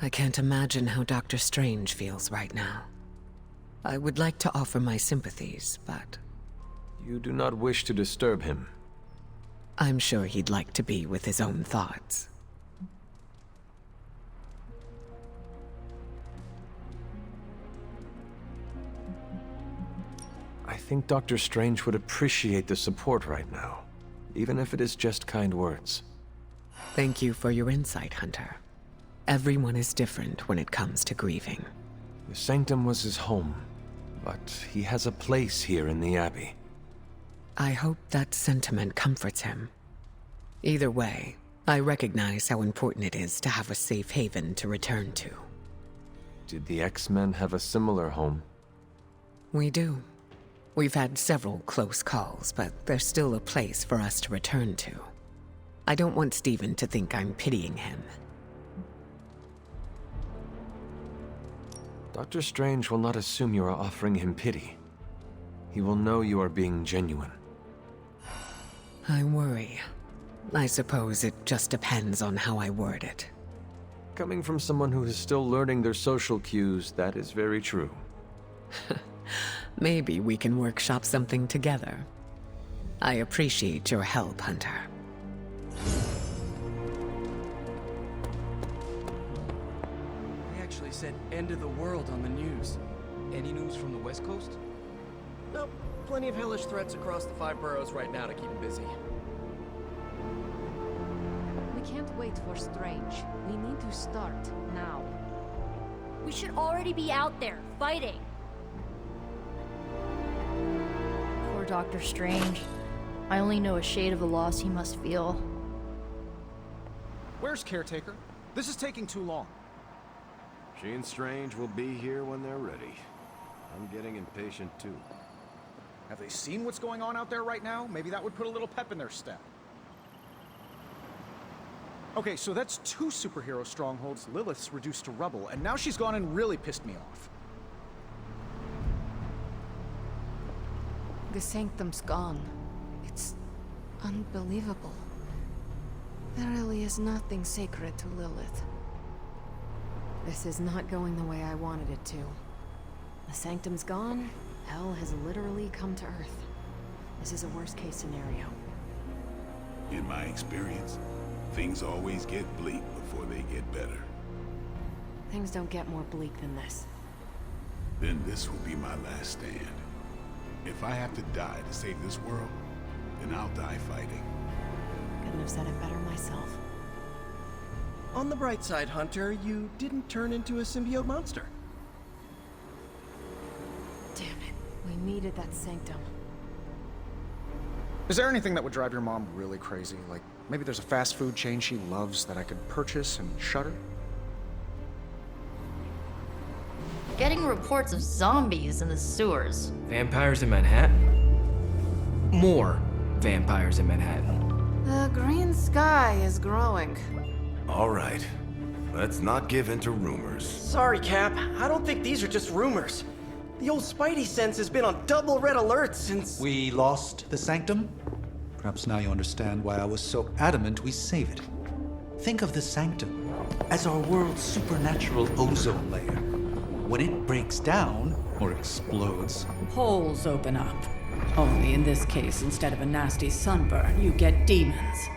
I can't imagine how Dr. Strange feels right now. I would like to offer my sympathies, but You do not wish to disturb him. I'm sure he'd like to be with his own thoughts. I think Dr. Strange would appreciate the support right now, even if it is just kind words. Thank you for your insight, Hunter. Everyone is different when it comes to grieving. The Sanctum was his home, but he has a place here in the Abbey. I hope that sentiment comforts him. Either way, I recognize how important it is to have a safe haven to return to. Did the X-Men have a similar home? We do. We've had several close calls, but there's still a place for us to return to. I don't want Steven to think I'm pitying him. Dr. Strange will not assume you are offering him pity. He will know you are being genuine. I worry. I suppose it just depends on how I word it. Coming from someone who is still learning their social cues, that is very true. Maybe we can workshop something together. I appreciate your help, Hunter. They actually said end of the world on the news. Any news from the West Coast? Nope. Plenty of hellish threats across the 5 boroughs right now to keep him busy. We can't wait for Strange. We need to start now. We should already be out there, fighting. Poor Dr. Strange. I only know a shade of the loss he must feel. Where's Caretaker? This is taking too long. She and Strange will be here when they're ready. I'm getting impatient too. Have they seen what's going on out there right now? Maybe that would put a little pep in their step. Okay, so that's 2 superhero strongholds Lilith's reduced to rubble, and now she's gone and really pissed me off. The Sanctum's gone. It's unbelievable. There really is nothing sacred to Lilith. This is not going the way I wanted it to. The Sanctum's gone. Hell has literally come to Earth. This is a worst-case scenario. In my experience, things always get bleak before they get better. Things don't get more bleak than this. Then this will be my last stand. If I have to die to save this world, then I'll die fighting. Couldn't have said it better myself. On the bright side, Hunter, you didn't turn into a symbiote monster. Damn it. We needed that Sanctum. Is there anything that would drive your mom really crazy? Like, maybe there's a fast food chain she loves that I could purchase and shut her? Getting reports of zombies in the sewers. Vampires in Manhattan? More vampires in Manhattan. The green sky is growing. All right. Let's not give in to rumors. Sorry, Cap. I don't think these are just rumors. The old Spidey sense has been on double red alert since... We lost the Sanctum? Perhaps now you understand why I was so adamant we save it. Think of the Sanctum as our world's supernatural ozone layer. When it breaks down, or explodes... Holes open up. Only in this case, instead of a nasty sunburn, you get demons.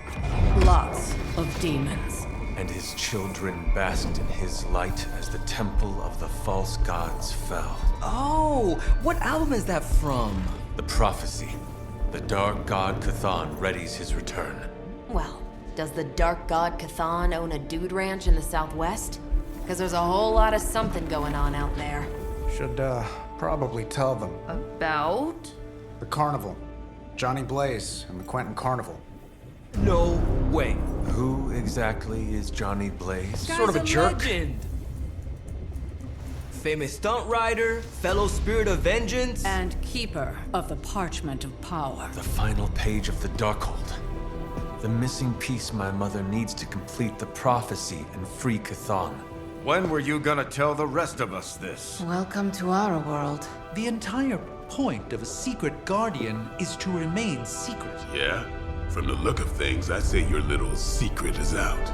Lots of demons. And his children basked in his light as the temple of the false gods fell. Oh, what album is that from? The prophecy. The dark god Chthon readies his return. Well, does the dark god Chthon own a dude ranch in the southwest? Because there's a whole lot of something going on out there. Should, probably tell them. About? The carnival. Johnny Blaze and the Quentin Carnival. No way. Who exactly is Johnny Blaze? Sort of a jerk. Legend. Famous stunt rider, fellow spirit of vengeance, And keeper of the parchment of power. The final page of the Darkhold. The missing piece my mother needs to complete the prophecy and free Chthon. When were you gonna tell the rest of us this? Welcome to our world. The entire point of a secret guardian is to remain secret. Yeah? From the look of things, I say your little secret is out.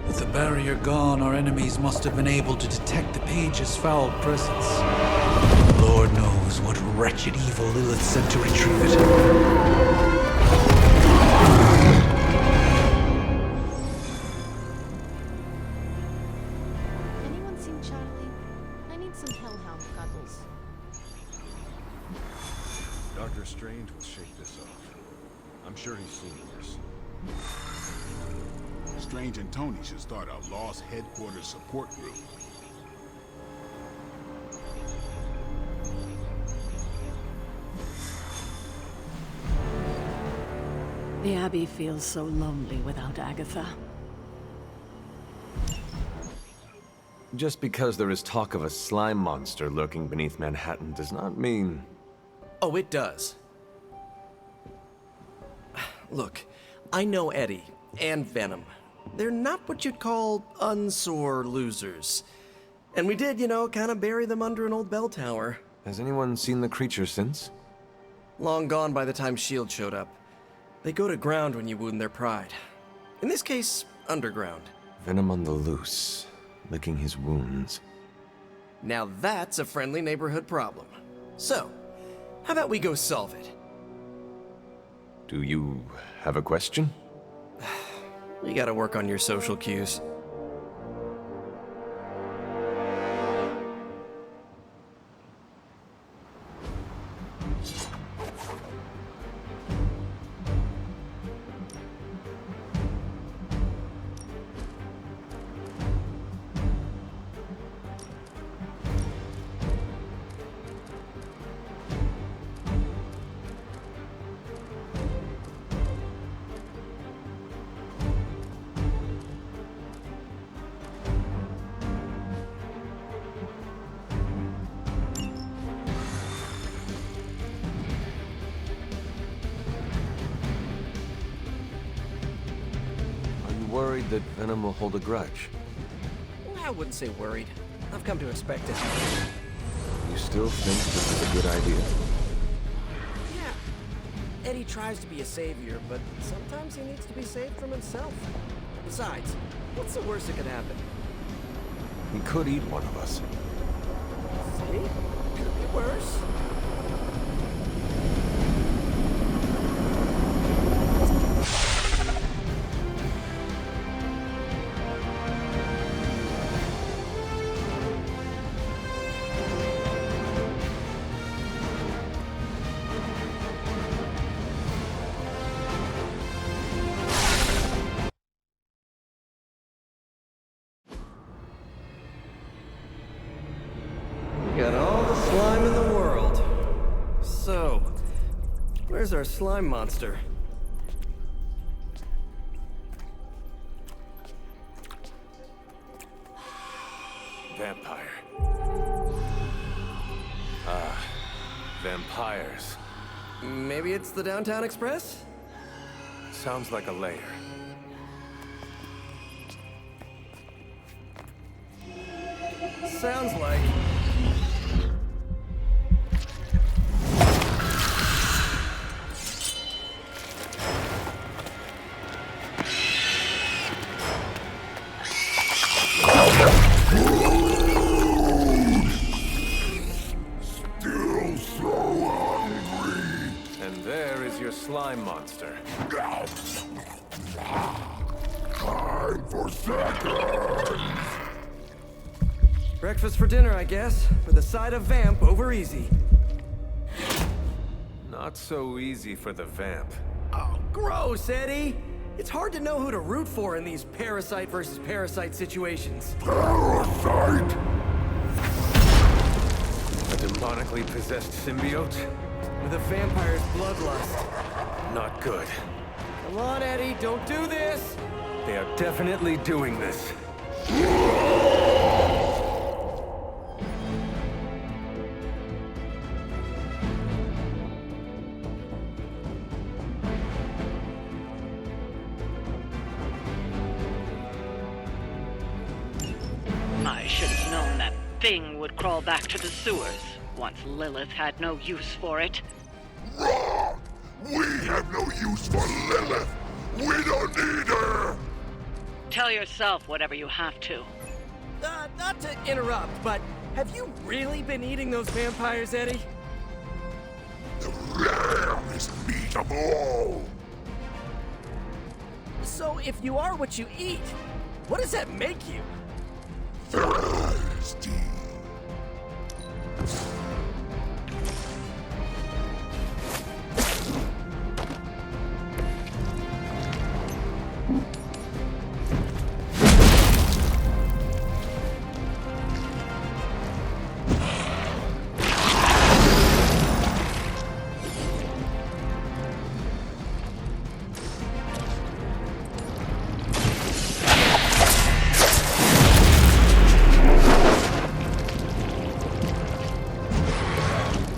With the barrier gone, our enemies must have been able to detect the page's foul presence. Lord knows what wretched evil Lilith sent to retrieve it. Anyone seen Charlie? I need some hellhound cuddles. Dr. Strange will shake this off. I'm sure he's seen worse. Strange and Tony should start a Lost Headquarters support group. The Abbey feels so lonely without Agatha. Just because there is talk of a slime monster lurking beneath Manhattan does not mean... Oh, it does. Look, I know Eddie and Venom. They're not what you'd call unsore losers. And we did, kind of bury them under an old bell tower. Has anyone seen the creature since? Long gone by the time S.H.I.E.L.D. showed up. They go to ground when you wound their pride. In this case, underground. Venom on the loose, licking his wounds. Now that's a friendly neighborhood problem. So, how about we go solve it? Do you have a question? You gotta work on your social cues. Worried that Venom will hold a grudge? I wouldn't say worried. I've come to expect it. You still think this is a good idea? Yeah. Eddie tries to be a savior, but sometimes he needs to be saved from himself. Besides, what's the worst that could happen? He could eat one of us. See? Could be worse. Got all the slime in the world. So, where's our slime monster? Vampire. Vampires. Maybe it's the Downtown Express? Sounds like a lair. Sounds like... Still so hungry. And there is your slime monster. Time for seconds. Breakfast for dinner, I guess. With a side of vamp over easy. Not so easy for the vamp. Oh, gross, Eddie! It's hard to know who to root for in these parasite versus parasite situations. Parasite? A demonically possessed symbiote? With a vampire's bloodlust. Not good. Come on, Eddie, don't do this! They are definitely doing this. I should have known that thing would crawl back to the sewers once Lilith had no use for it. Wrong! We have no use for Lilith! We don't need her! Tell yourself whatever you have to. Not to interrupt, but have you really been eating those vampires, Eddie? The rarest meat of all! So if you are what you eat, what does that make you? Thirsty.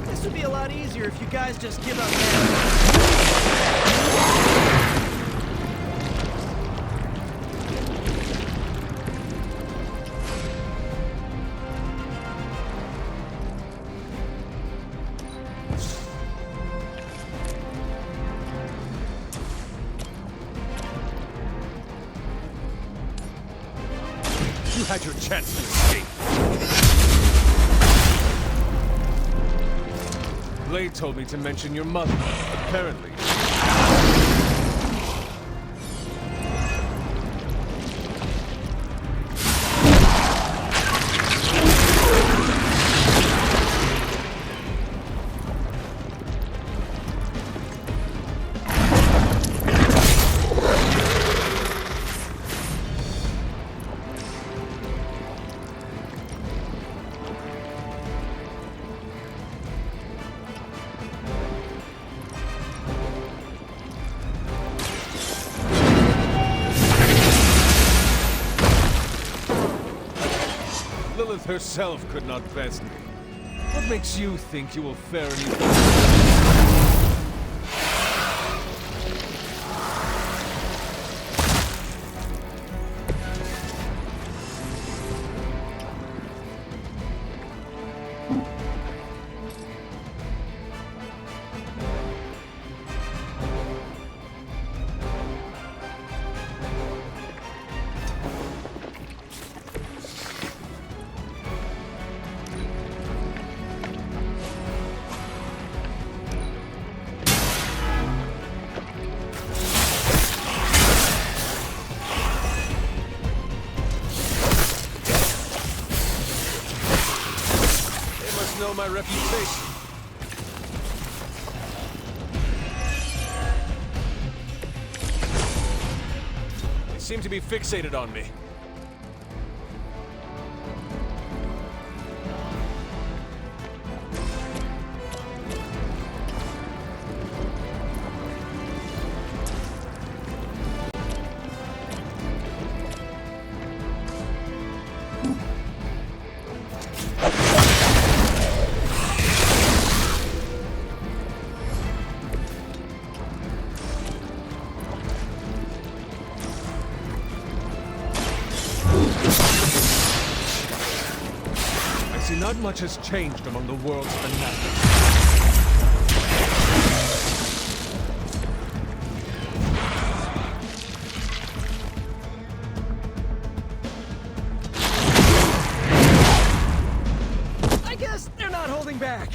This would be a lot easier if you guys just give up now. You had your chance to escape. Blade told me to mention your mother. Apparently. Lilith herself could not best me. What makes you think you will fare any better? Know my reputation. They seem to be fixated on me. Not much has changed among the world's fanatics. I guess they're not holding back.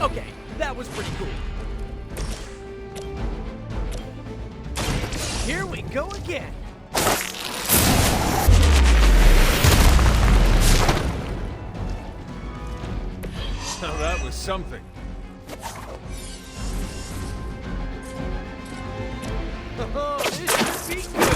Okay, that was pretty cool. Here we go again. Now that was something. Oh, this should be good.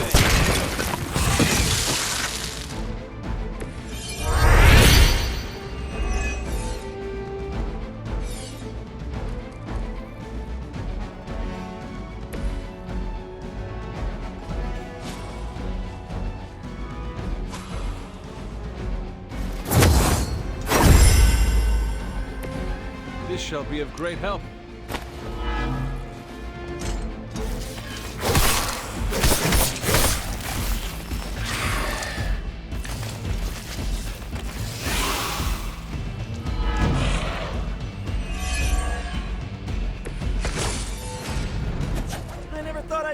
This shall be of great help.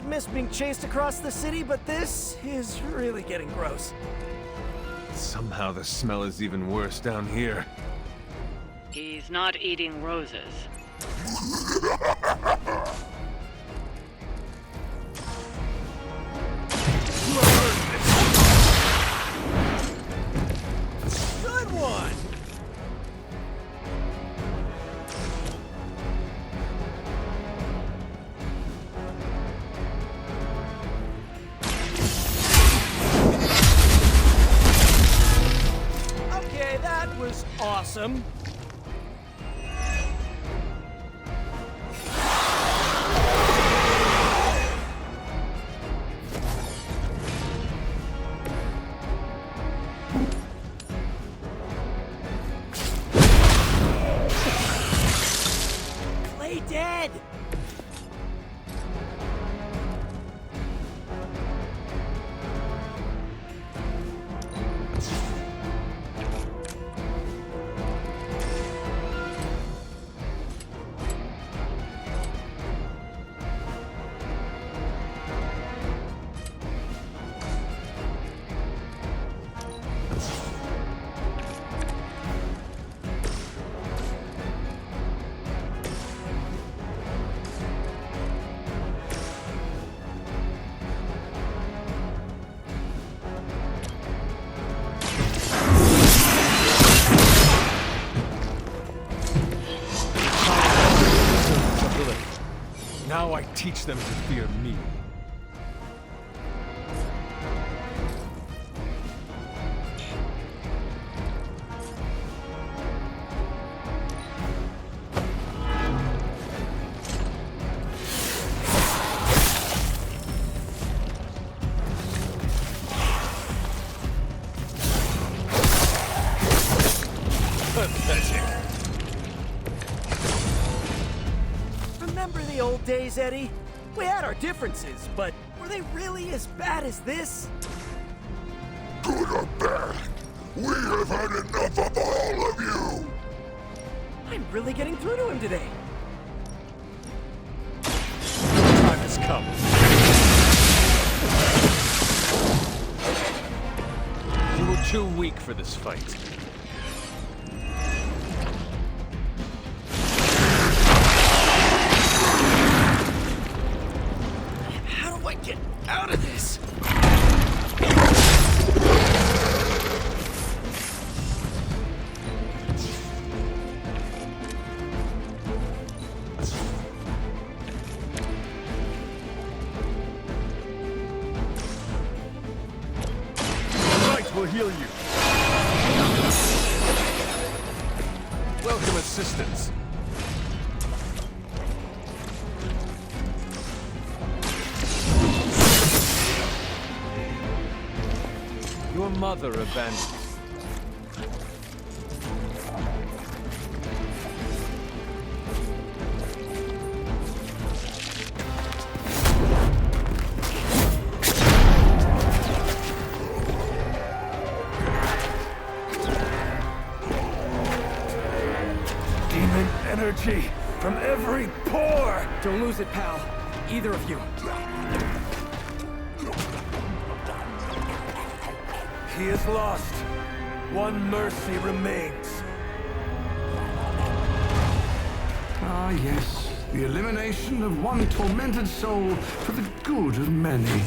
can't miss being chased across the city, but this is really getting gross. Somehow the smell is even worse down here. He's not eating roses. Good one! Okay, that was awesome. Play dead! Now I teach them to fear me. Pathetic. Remember the old days, Eddie? We had our differences, but were they really as bad as this? Good or bad, we have had enough of all of you! I'm really getting through to him today. Time has come. You were too weak for this fight. How do I get out of this? Right will heal you. Welcome assistance. Your mother abandoned you. Demon energy from every pore! Don't lose it, pal. Either of you. He is lost. One mercy remains. Ah, yes. The elimination of one tormented soul for the good of many.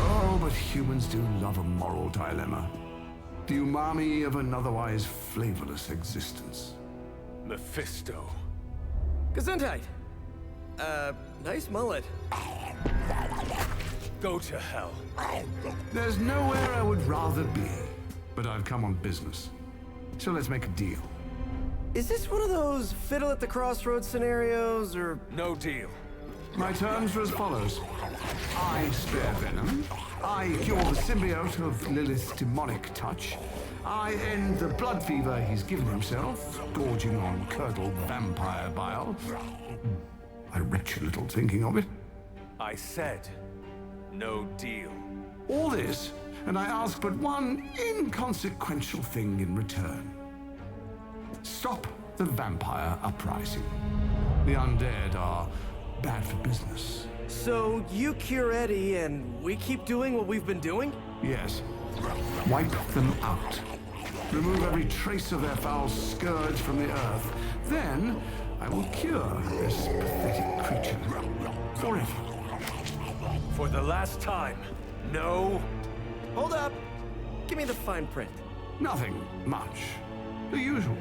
Oh, but humans do love a moral dilemma. The umami of an otherwise flavorless existence. Mephisto. Gesundheit. Nice mullet. Go to hell. There's nowhere I would rather be, but I've come on business. So let's make a deal. Is this one of those fiddle at the crossroads scenarios, or...? No deal. My terms are as follows. I spare Venom. I cure the symbiote of Lilith's demonic touch. I end the blood fever he's given himself, gorging on curdled vampire bile. I retch a little thinking of it. I said, no deal. All this, and I ask but one inconsequential thing in return. Stop the vampire uprising. The undead are bad for business. So you cure Eddie and we keep doing what we've been doing? Yes. Wipe them out. Remove every trace of their foul scourge from the earth. Then I will cure this pathetic creature forever. For the last time, no. Hold up. Give me the fine print. Nothing much. The usual.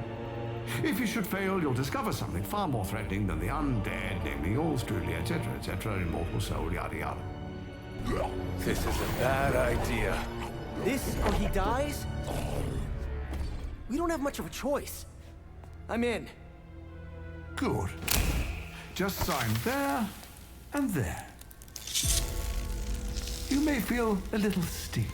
If you should fail, you'll discover something far more threatening than the undead, namely yours truly, etc., immortal soul, yada yada. This is a bad idea. This or he dies? We don't have much of a choice. I'm in. Good. Just sign there and there. You may feel a little sting.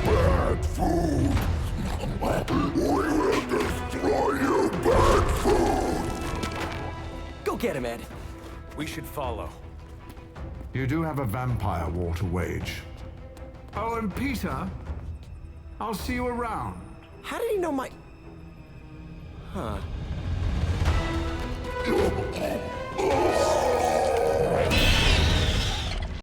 Bad food! We will destroy you, bad food! Go get him, Ed. We should follow. You do have a vampire war to wage. Oh, and Peter, I'll see you around. How did he know my... Huh.